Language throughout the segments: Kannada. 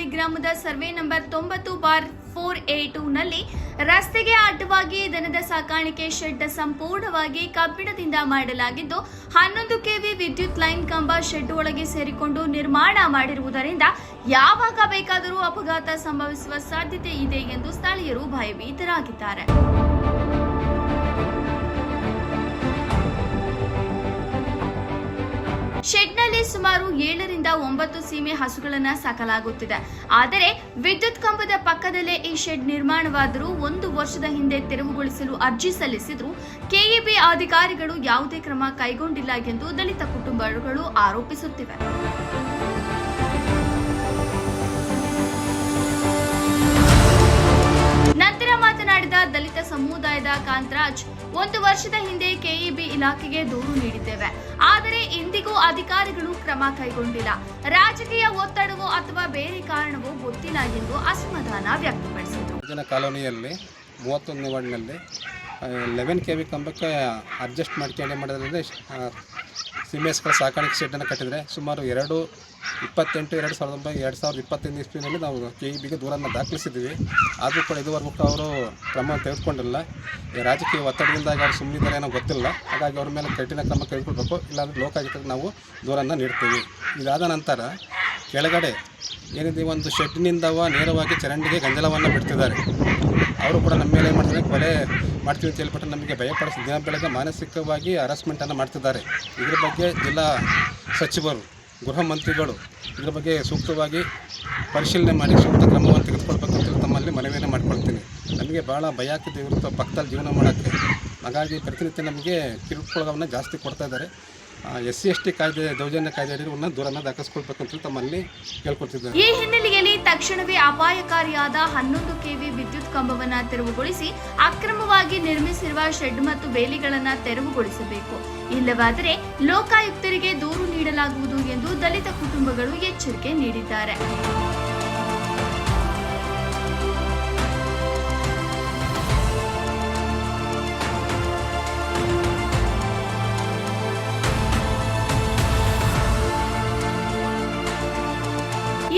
ಗುರುಗದಹಳ್ಳಿ ಗ್ರಾಮದ ಸರ್ವೆ ನಂಬರ್ 90/4A2 ನಲ್ಲಿ ರಸ್ತೆಗೆ ಅಡ್ಡವಾಗಿ ದನದ ಸಾಕಾಣಿಕೆ ಶೆಡ್ ಸಂಪೂರ್ಣವಾಗಿ ಕಬ್ಬಿಣದಿಂದ ಮಾಡಲಾಗಿದ್ದು 11 ಕೆವಿ ವಿದ್ಯುತ್ ಲೈನ್ ಕಂಬ ಶೆಡ್ ಒಳಗೆ ಸೇರಿಕೊಂಡು ನಿರ್ಮಾಣ ಮಾಡಿರುವುದರಿಂದ ಯಾವಾಗ ಬೇಕಾದರೂ ಅಪಘಾತ ಸಂಭವಿಸುವ ಸಾಧ್ಯತೆ ಇದೆ ಎಂದು ಸ್ಥಳೀಯರು ಭಯಭೀತರಾಗಿದ್ದಾರೆ. ಶೆಡ್ನಲ್ಲಿ ಸುಮಾರು 7 ರಿಂದ 9 ಸೀಮೆ ಹಸುಗಳನ್ನು ಸಾಕಲಾಗುತ್ತಿದೆ. ಆದರೆ ವಿದ್ಯುತ್ ಕಂಬದ ಪಕ್ಕದಲ್ಲೇ ಈ ಶೆಡ್ ನಿರ್ಮಾಣವಾದರೂ 1 ವರ್ಷದ ಹಿಂದೆ ತೆರವುಗೊಳಿಸಲು ಅರ್ಜಿ ಸಲ್ಲಿಸಿದ್ರು ಕೆಇಬಿ ಅಧಿಕಾರಿಗಳು ಯಾವುದೇ ಕ್ರಮ ಕೈಗೊಂಡಿಲ್ಲ ಎಂದು ದಲಿತ ಕುಟುಂಬಗಳು ಆರೋಪಿಸುತ್ತಿವೆ. ನಂತರ ಮಾತನಾಡಿದ ದಲಿತ ಸಮುದಾಯದ ಕಾಂತರಾಜ್, 1 ವರ್ಷದ ಹಿಂದೆ ಕೆಇಬಿ ಇಲಾಖೆಗೆ ದೂರು ನೀಡಿದ್ದೇವೆ. ಆದರೆ ಇಂದಿಗೂ ಅಧಿಕಾರಿಗಳು ಕ್ರಮ ಕೈಗೊಂಡಿಲ್ಲ. ರಾಜಕೀಯ ಒತ್ತಡವೋ ಅಥವಾ ಬೇರೆ ಕಾರಣವೋ ಗೊತ್ತಿಲ್ಲ ಎಂದು ಅಸಮಾಧಾನ ವ್ಯಕ್ತಪಡಿಸಿದರು. ಕಾಲೋನಿಯಲ್ಲಿ 31ನೇ ವಾರ್ಡ್ನಲ್ಲಿ 11 ಕೆವಿ ಕಂಬಕ್ಕೆ ಅಡ್ಜಸ್ಟ್ ಮಾಡ್ಕೊಂಡು ಮಾಡೋದ್ರಲ್ಲಿ ಸಿಮೆಸ್ಗಳ ಸಾಕಾಣಿಕೆ ಶೆಡ್ಡನ್ನು ಕಟ್ಟಿದರೆ ಸುಮಾರು 2021 ಇಸ್ವಿನಲ್ಲಿ ನಾವು ಕೆಇಬಿಗೆ ದೂರನ್ನು ದಾಖಲಿಸಿದ್ದೀವಿ. ಆದರೂ ಕೂಡ ಇದುವರೆಗೂ ಅವರು ಕ್ರಮ ತೆಗೆದುಕೊಂಡಿಲ್ಲ. ರಾಜಕೀಯ ಒತ್ತಡದಿಂದಾಗಿ ಅವರು ಸುಮ್ಮನಿದ್ದಾರೆ ಏನೋ ಗೊತ್ತಿಲ್ಲ. ಹಾಗಾಗಿ ಅವ್ರ ಮೇಲೆ ಕಠಿಣ ಕ್ರಮ ತೆಗೆದುಕೊಳ್ಬೇಕು, ಇಲ್ಲಾಂದರೆ ಲೋಕಾಯುಕ್ತಕ್ಕೆ ನಾವು ದೂರನ್ನು ನೀಡ್ತೀವಿ. ಇದಾದ ನಂತರ ಕೆಳಗಡೆ ಏನಿದೆ ಒಂದು ಶೆಡ್ನಿಂದವ ನೇರವಾಗಿ ಚರಂಡಿಗೆ ಗಂಜಲವನ್ನು ಬಿಡ್ತಿದ್ದಾರೆ. ಅವರು ಕೂಡ ನಮ್ಮ ಮೇಲೆ ಏನು ಮಾಡ್ತಾರೆ, ಕೊಲೆ ಮಾಡ್ತೀವಿ ಅಂತ ಹೇಳ್ಬಿಟ್ಟು ನಮಗೆ ಭಯಪಡಿಸಿ ದಿನ ಬೆಳಗ್ಗೆ ಮಾನಸಿಕವಾಗಿ ಹರಾಸ್ಮೆಂಟನ್ನು ಮಾಡ್ತಿದ್ದಾರೆ. ಇದ್ರ ಬಗ್ಗೆ ಜಿಲ್ಲಾ ಸಚಿವರು, ಗೃಹ ಮಂತ್ರಿಗಳು ಇದ್ರ ಬಗ್ಗೆ ಸೂಕ್ತವಾಗಿ ಪರಿಶೀಲನೆ ಮಾಡಿ ಸೂಕ್ತ ಕ್ರಮವನ್ನು ತೆಗೆದುಕೊಳ್ಬೇಕಂತ ತಮ್ಮಲ್ಲಿ ಮನವಿಯನ್ನು ಮಾಡ್ಕೊಳ್ತೀನಿ. ನಮಗೆ ಭಾಳ ಭಯ ಆಗ್ತಿದೆ ಇವರು ಪಕ್ಕದಲ್ಲಿ ಜೀವನ ಮಾಡೋಕ್ಕೆ. ಹಾಗಾಗಿ ಪ್ರತಿನಿತ್ಯ ನಮಗೆ ಕಿರುಕುಳವನ್ನು ಜಾಸ್ತಿ ಕೊಡ್ತಾ ಇದ್ದಾರೆ. SC/ST ಕಾಯ್ದೆ, ದೌರ್ಜನ್ಯ ಕಾಯ್ದೆ ಅಡಿಯನ್ನು ದೂರನ್ನು ದಾಖಲಿಸ್ಕೊಳ್ಬೇಕಂತ ತಮ್ಮಲ್ಲಿ ಕೇಳ್ಕೊಳ್ತಿದ್ದಾರೆ. ಈ ಹಿನ್ನೆಲೆಯಲ್ಲಿ ತಕ್ಷಣವೇ ಅಪಾಯಕಾರಿಯಾದ 11 ಕೆವಿ ವಿದ್ಯುತ್ ಕಂಬವನ್ನು ತೆರವುಗೊಳಿಸಿ ಅಕ್ರಮವಾಗಿ ನಿರ್ಮಿಸಿರುವ ಶೆಡ್ ಮತ್ತು ಬೇಲಿಗಳನ್ನು ತೆರವುಗೊಳಿಸಬೇಕು. ಇಲ್ಲವಾದರೆ ಲೋಕಾಯುಕ್ತರಿಗೆ ದೂರು ನೀಡಲಾಗುವುದು ಎಂದು ದಲಿತ ಕುಟುಂಬಗಳು ಎಚ್ಚರಿಕೆ ನೀಡಿದ್ದಾರೆ.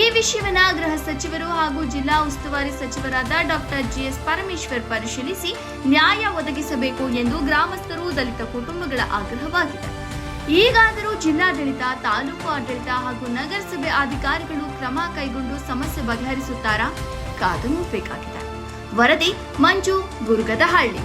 ಈ ವಿಷಯವನ್ನ ಗೃಹ ಸಚಿವರು ಹಾಗೂ ಜಿಲ್ಲಾ ಉಸ್ತುವಾರಿ ಸಚಿವರಾದ ಡಾಕ್ಟರ್ GS ಪರಮೇಶ್ವರ್ ಪರಿಶೀಲಿಸಿ ನ್ಯಾಯ ಒದಗಿಸಬೇಕು ಎಂದು ಗ್ರಾಮಸ್ಥರು, ದಲಿತ ಕುಟುಂಬಗಳ ಆಗ್ರಹವಾಗಿದೆ. ಈಗಾದರೂ ಜಿಲ್ಲಾಡಳಿತ, ತಾಲೂಕು ಆಡಳಿತ ಹಾಗೂ ನಗರಸಭೆ ಅಧಿಕಾರಿಗಳು ಕ್ರಮ ಕೈಗೊಂಡು ಸಮಸ್ಯೆ ಬಗೆಹರಿಸುತ್ತಾರಾ? ಕಾದು ನೋಡಬೇಕಾಗಿದೆ. ವರದಿ ಮಂಜು, ಗುರುಗದಹಳ್ಳಿ.